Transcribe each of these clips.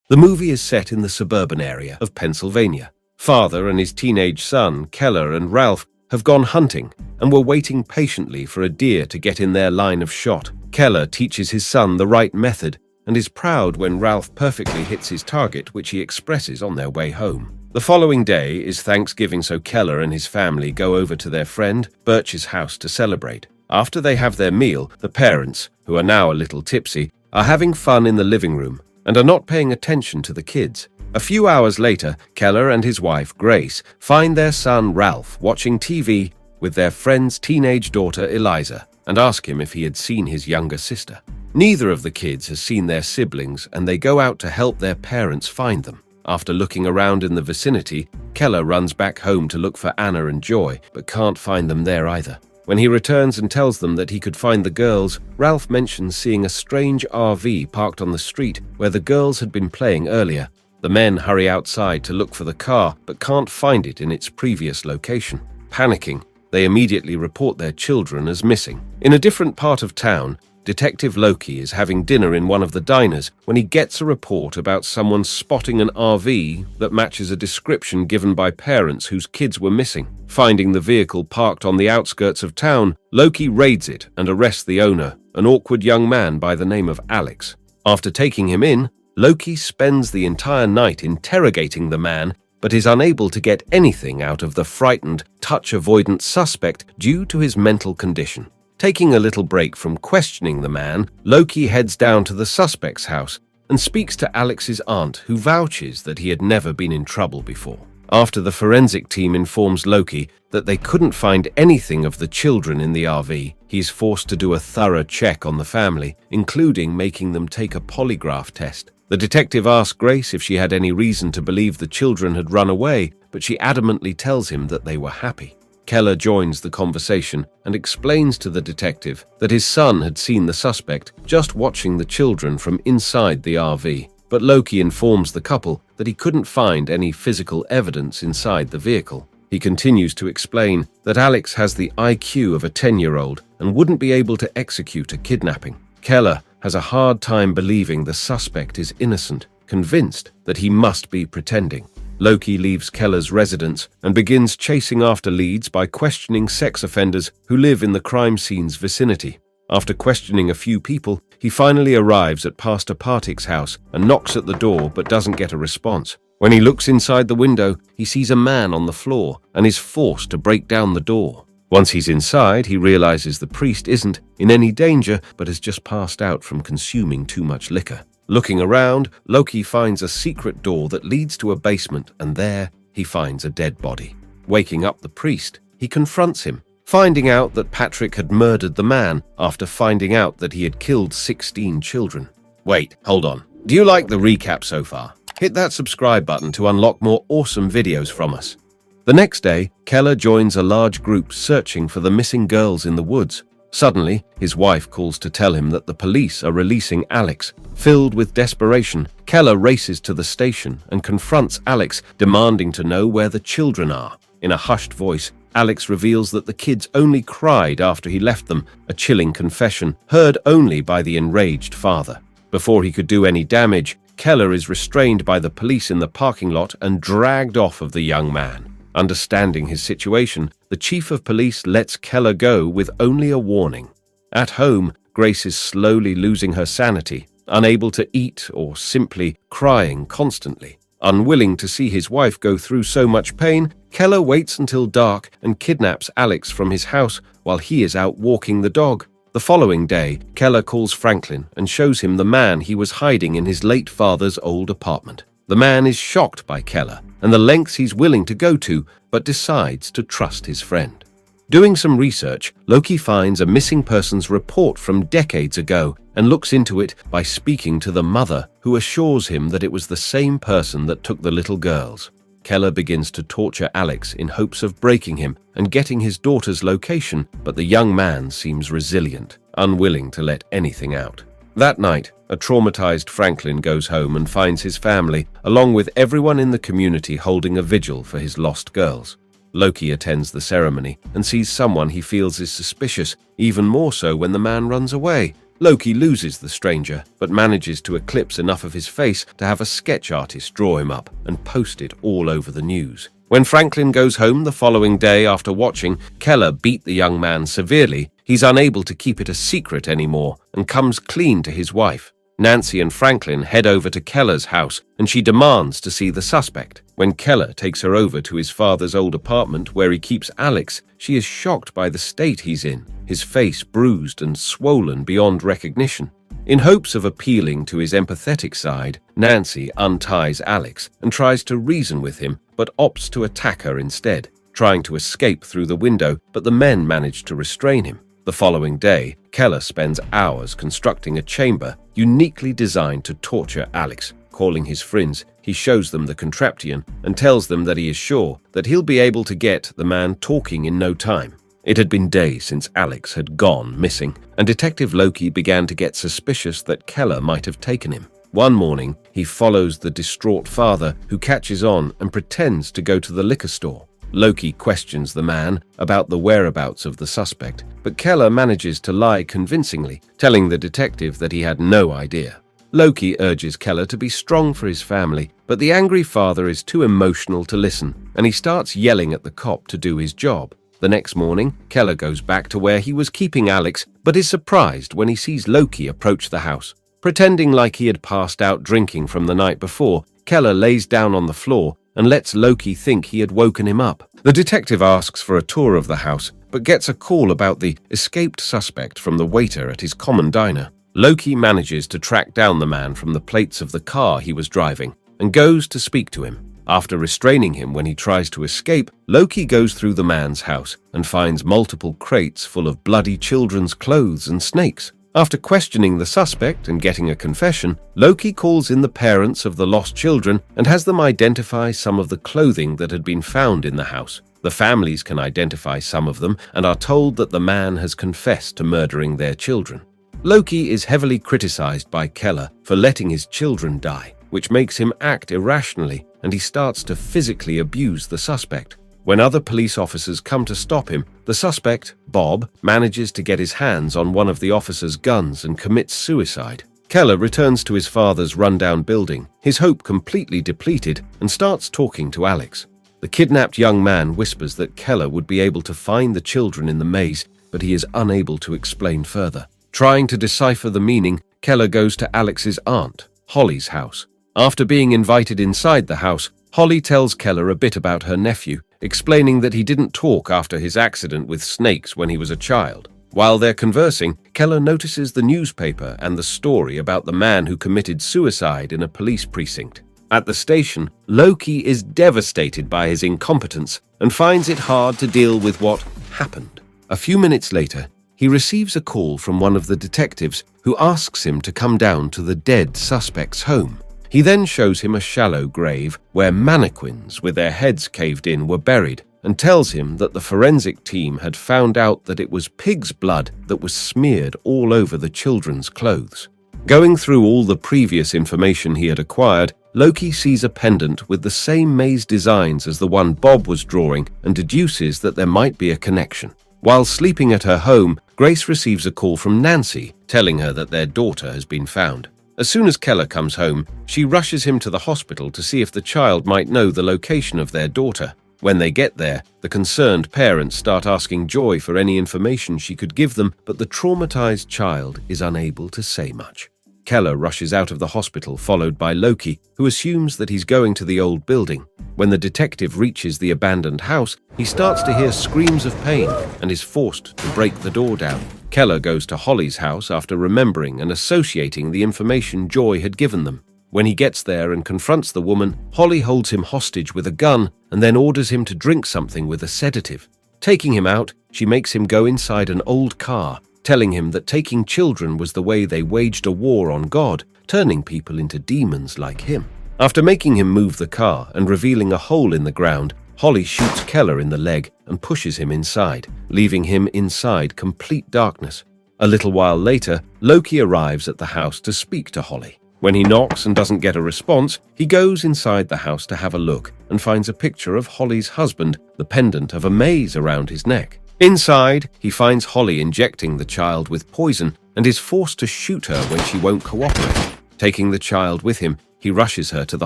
The movie is set in the suburban area of Pennsylvania. Father and his teenage son, Keller and Ralph, have gone hunting and were waiting patiently for a deer to get in their line of shot. Keller teaches his son the right method and is proud when Ralph perfectly hits his target, which he expresses on their way home. The following day is Thanksgiving, so Keller and his family go over to their friend Birch's house to celebrate. After they have their meal, the parents, who are now a little tipsy, are having fun in the living room and are not paying attention to the kids. A few hours later, Keller and his wife, Grace, find their son Ralph watching TV with their friend's teenage daughter, Eliza, and ask him if he had seen his younger sister. Neither of the kids has seen their siblings, and they go out to help their parents find them. After looking around in the vicinity, Keller runs back home to look for Anna and Joy, but can't find them there either. When he returns and tells them that he could find the girls, Ralph mentions seeing a strange RV parked on the street where the girls had been playing earlier. The men hurry outside to look for the car, but can't find it in its previous location. Panicking, they immediately report their children as missing. In a different part of town, Detective Loki is having dinner in one of the diners when he gets a report about someone spotting an RV that matches a description given by parents whose kids were missing. Finding the vehicle parked on the outskirts of town, Loki raids it and arrests the owner, an awkward young man by the name of Alex. After taking him in, Loki spends the entire night interrogating the man, but is unable to get anything out of the frightened, touch-avoidant suspect due to his mental condition. Taking a little break from questioning the man, Loki heads down to the suspect's house and speaks to Alex's aunt, who vouches that he had never been in trouble before. After the forensic team informs Loki that they couldn't find anything of the children in the RV, he is forced to do a thorough check on the family, including making them take a polygraph test. The detective asks Grace if she had any reason to believe the children had run away, but she adamantly tells him that they were happy. Keller joins the conversation and explains to the detective that his son had seen the suspect just watching the children from inside the RV, but Loki informs the couple that he couldn't find any physical evidence inside the vehicle. He continues to explain that Alex has the IQ of a 10-year-old and wouldn't be able to execute a kidnapping. Keller has a hard time believing the suspect is innocent, convinced that he must be pretending. Loki leaves Keller's residence and begins chasing after leads by questioning sex offenders who live in the crime scene's vicinity. After questioning a few people, he finally arrives at Pastor Partik's house and knocks at the door but doesn't get a response. When he looks inside the window, he sees a man on the floor and is forced to break down the door. Once he's inside, he realizes the priest isn't in any danger but has just passed out from consuming too much liquor. Looking around, Loki finds a secret door that leads to a basement, and there he finds a dead body. Waking up the priest, he confronts him, finding out that Patrick had murdered the man after finding out that he had killed 16 children. Wait, hold on. Do you like the recap so far? Hit that subscribe button to unlock more awesome videos from us. The next day, Keller joins a large group searching for the missing girls in the woods. Suddenly, his wife calls to tell him that the police are releasing Alex. Filled with desperation, Keller races to the station and confronts Alex, demanding to know where the children are. In a hushed voice, Alex reveals that the kids only cried after he left them, a chilling confession heard only by the enraged father. Before he could do any damage, Keller is restrained by the police in the parking lot and dragged off of the young man. Understanding his situation, the chief of police lets Keller go with only a warning. At home, Grace is slowly losing her sanity, unable to eat or simply crying constantly. Unwilling to see his wife go through so much pain, Keller waits until dark and kidnaps Alex from his house while he is out walking the dog. The following day, Keller calls Franklin and shows him the man he was hiding in his late father's old apartment. The man is shocked by Keller and the lengths he's willing to go to, but decides to trust his friend. Doing some research, Loki finds a missing persons report from decades ago and looks into it by speaking to the mother, who assures him that it was the same person that took the little girls. Keller begins to torture Alex in hopes of breaking him and getting his daughter's location, but the young man seems resilient, unwilling to let anything out. That night, a traumatized Franklin goes home and finds his family, along with everyone in the community, holding a vigil for his lost girls. Loki attends the ceremony and sees someone he feels is suspicious, even more so when the man runs away. Loki loses the stranger, but manages to eclipse enough of his face to have a sketch artist draw him up and post it all over the news. When Franklin goes home the following day after watching Keller beat the young man severely, he's unable to keep it a secret anymore and comes clean to his wife. Nancy and Franklin head over to Keller's house and she demands to see the suspect. When Keller takes her over to his father's old apartment where he keeps Alex, she is shocked by the state he's in, his face bruised and swollen beyond recognition. In hopes of appealing to his empathetic side, Nancy unties Alex and tries to reason with him, but opts to attack her instead, trying to escape through the window, but the men manage to restrain him. The following day, Keller spends hours constructing a chamber uniquely designed to torture Alex. Calling his friends, he shows them the contraption and tells them that he is sure that he'll be able to get the man talking in no time. It had been days since Alex had gone missing, and Detective Loki began to get suspicious that Keller might have taken him. One morning, he follows the distraught father, who catches on and pretends to go to the liquor store. Loki questions the man about the whereabouts of the suspect, but Keller manages to lie convincingly, telling the detective that he had no idea. Loki urges Keller to be strong for his family, but the angry father is too emotional to listen, and he starts yelling at the cop to do his job. The next morning, Keller goes back to where he was keeping Alex, but is surprised when he sees Loki approach the house. Pretending like he had passed out drinking from the night before, Keller lays down on the floor and lets Loki think he had woken him up. The detective asks for a tour of the house, but gets a call about the escaped suspect from the waiter at his common diner. Loki manages to track down the man from the plates of the car he was driving and goes to speak to him. After restraining him when he tries to escape, Loki goes through the man's house and finds multiple crates full of bloody children's clothes and snakes. After questioning the suspect and getting a confession, Loki calls in the parents of the lost children and has them identify some of the clothing that had been found in the house. The families can identify some of them and are told that the man has confessed to murdering their children. Loki is heavily criticized by Keller for letting his children die, which makes him act irrationally, and he starts to physically abuse the suspect. When other police officers come to stop him, the suspect, Bob, manages to get his hands on one of the officers' guns and commits suicide. Keller returns to his father's rundown building, his hope completely depleted, and starts talking to Alex. The kidnapped young man whispers that Keller would be able to find the children in the maze, but he is unable to explain further. Trying to decipher the meaning, Keller goes to Alex's aunt, Holly's house. After being invited inside the house, Holly tells Keller a bit about her nephew, explaining that he didn't talk after his accident with snakes when he was a child. While they're conversing, Keller notices the newspaper and the story about the man who committed suicide in a police precinct. At the station, Loki is devastated by his incompetence and finds it hard to deal with what happened. A few minutes later, he receives a call from one of the detectives who asks him to come down to the dead suspect's home. He then shows him a shallow grave where mannequins with their heads caved in were buried and tells him that the forensic team had found out that it was pig's blood that was smeared all over the children's clothes. Going through all the previous information he had acquired, Loki sees a pendant with the same maze designs as the one Bob was drawing and deduces that there might be a connection. While sleeping at her home, Grace receives a call from Nancy telling her that their daughter has been found. As soon as Keller comes home, she rushes him to the hospital to see if the child might know the location of their daughter. When they get there, the concerned parents start asking Joy for any information she could give them, but the traumatized child is unable to say much. Keller rushes out of the hospital, followed by Loki, who assumes that he's going to the old building. When the detective reaches the abandoned house, he starts to hear screams of pain and is forced to break the door down. Keller goes to Holly's house after remembering and associating the information Joy had given them. When he gets there and confronts the woman, Holly holds him hostage with a gun and then orders him to drink something with a sedative. Taking him out, she makes him go inside an old car, telling him that taking children was the way they waged a war on God, turning people into demons like him. After making him move the car and revealing a hole in the ground, Holly shoots Keller in the leg and pushes him inside, leaving him inside complete darkness. A little while later, Loki arrives at the house to speak to Holly. When he knocks and doesn't get a response, he goes inside the house to have a look and finds a picture of Holly's husband, the pendant of a maze around his neck. Inside, he finds Holly injecting the child with poison and is forced to shoot her when she won't cooperate. Taking the child with him, he rushes her to the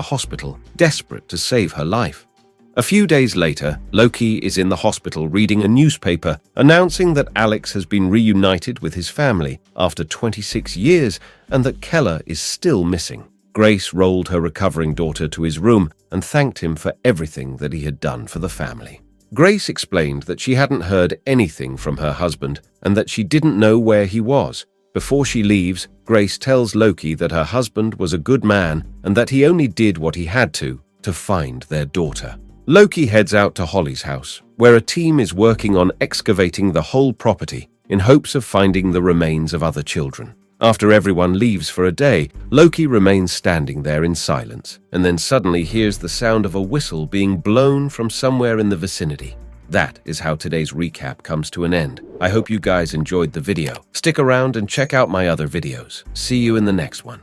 hospital, desperate to save her life. A few days later, Loki is in the hospital reading a newspaper announcing that Alex has been reunited with his family after 26 years and that Keller is still missing. Grace rolled her recovering daughter to his room and thanked him for everything that he had done for the family. Grace explained that she hadn't heard anything from her husband and that she didn't know where he was. Before she leaves, Grace tells Loki that her husband was a good man and that he only did what he had to find their daughter. Loki heads out to Holly's house, where a team is working on excavating the whole property in hopes of finding the remains of other children. After everyone leaves for a day, Loki remains standing there in silence, and then suddenly hears the sound of a whistle being blown from somewhere in the vicinity. That is how today's recap comes to an end. I hope you guys enjoyed the video. Stick around and check out my other videos. See you in the next one.